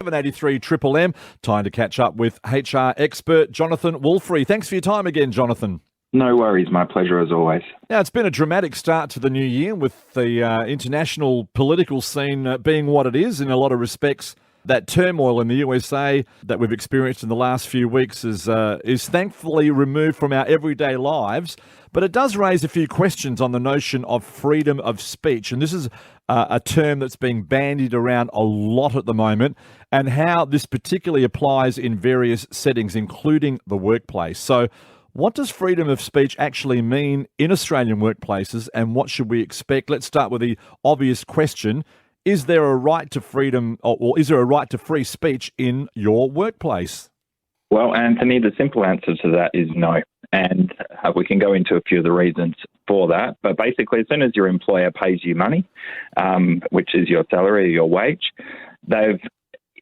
783 Triple M. Time to catch up with HR expert Jonathon Wollfrey. Thanks for your time again, Jonathan. No worries. My pleasure as always. Now, it's been a dramatic start to the new year with the international political scene being what it is in a lot of respects. That turmoil in the USA that we've experienced in the last few weeks is thankfully removed from our everyday lives, but it does raise a few questions on the notion of freedom of speech. And this is a term that's being bandied around a lot at the moment, and how this particularly applies in various settings, including the workplace. So what does freedom of speech actually mean in Australian workplaces, and what should we expect? Let's start with the obvious question. Is there a right to freedom, or is there a right to free speech in your workplace? Well, Anthony, the simple answer to that is no. And we can go into a few of the reasons for that. But basically, as soon as your employer pays you money, which is your salary or your wage, they've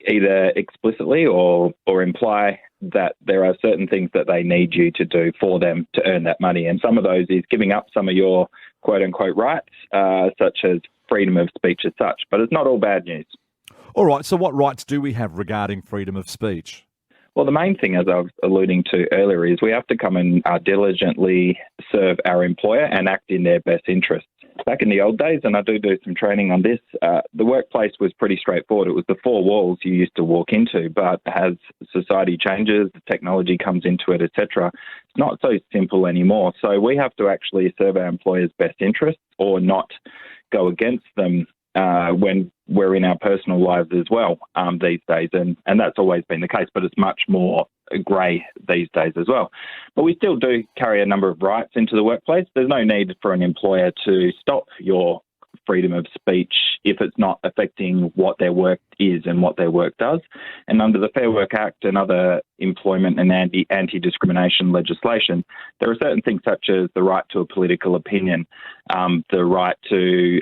either explicitly or imply that there are certain things that they need you to do for them to earn that money. And some of those is giving up some of your quote-unquote rights, such as freedom of speech as such. But it's not all bad news. All right, so what rights do we have regarding freedom of speech? Well, the main thing, as I was alluding to earlier, is we have to come and diligently serve our employer and act in their best interests. Back in the old days, and I do some training on this, the workplace was pretty straightforward. It was the four walls you used to walk into, but as society changes, technology comes into it, etc., it's not so simple anymore. So we have to actually serve our employer's best interests or not go against them when we're in our personal lives as well these days. And that's always been the case, but it's much more grey these days as well. But we still do carry a number of rights into the workplace. There's no need for an employer to stop your freedom of speech if it's not affecting what their work is and what their work does. And under the Fair Work Act and other employment and anti-discrimination legislation, there are certain things such as the right to a political opinion, the right to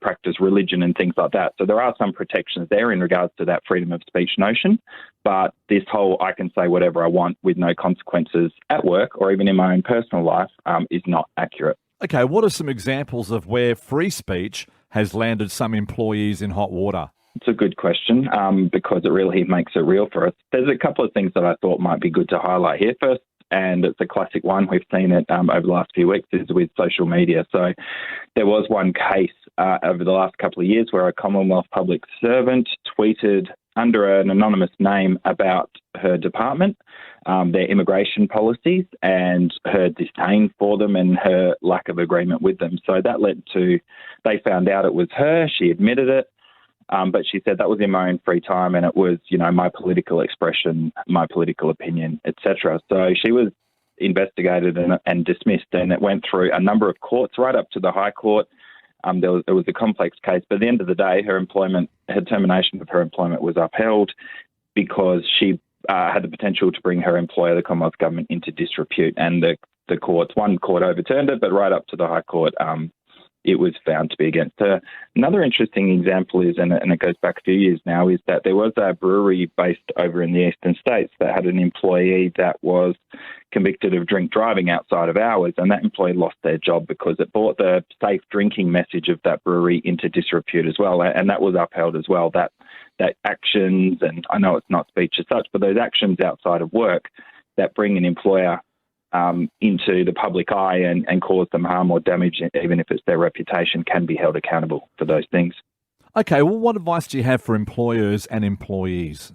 practice religion and things like that. So there are some protections there in regards to that freedom of speech notion. But this whole I can say whatever I want with no consequences at work or even in my own personal life is not accurate. Okay, what are some examples of where free speech has landed some employees in hot water? It's a good question because it really makes it real for us. There's a couple of things that I thought might be good to highlight here. First, and it's a classic one, we've seen it over the last few weeks, is with social media. So there was one case over the last couple of years where a Commonwealth public servant tweeted under an anonymous name about her department, their immigration policies and her disdain for them and her lack of agreement with them. So that led to, they found out it was her, she admitted it, but she said that was in my own free time and it was, my political expression, my political opinion, etc. So she was investigated and dismissed, and it went through a number of courts right up to the High Court. It was a complex case, but at the end of the day, her termination of her employment was upheld because she had the potential to bring her employer, the Commonwealth Government, into disrepute. And the courts, one court overturned it, but right up to the High Court, it was found to be against her. Another interesting example is, and it goes back a few years now, is that there was a brewery based over in the eastern states that had an employee that was convicted of drink driving outside of hours, and that employee lost their job because it brought the safe drinking message of that brewery into disrepute as well, and that was upheld as well, that actions, and I know it's not speech as such, but those actions outside of work that bring an employer into the public eye and cause them harm or damage, even if it's their reputation, can be held accountable for those things. Okay, well, what advice do you have for employers and employees?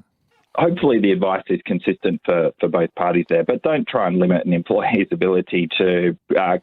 Hopefully the advice is consistent for both parties there, but don't try and limit an employee's ability to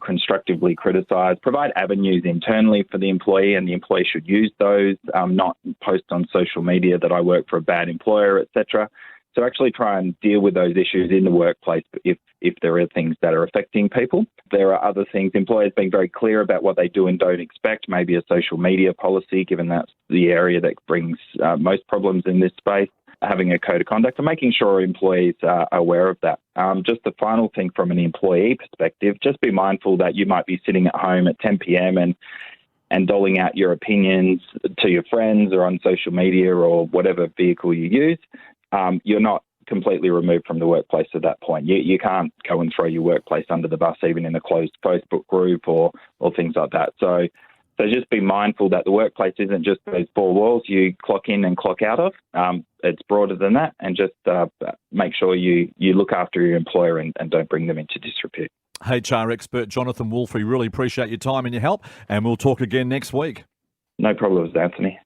constructively criticise. Provide avenues internally for the employee, and the employee should use those, not post on social media that I work for a bad employer, etc. So actually try and deal with those issues in the workplace if there are things that are affecting people. There are other things, employers being very clear about what they do and don't expect, maybe a social media policy, given that's the area that brings most problems in this space, having a code of conduct and making sure employees are aware of that. Just the final thing from an employee perspective, just be mindful that you might be sitting at home at 10 p.m. and doling out your opinions to your friends or on social media or whatever vehicle you use. You're not completely removed from the workplace at that point. You can't go and throw your workplace under the bus, even in a closed Facebook group or things like that. So So just be mindful that the workplace isn't just those four walls you clock in and clock out of. It's broader than that, and just make sure you look after your employer and don't bring them into disrepute. HR expert Jonathon Wollfrey, really appreciate your time and your help, and we'll talk again next week. No problems, Anthony.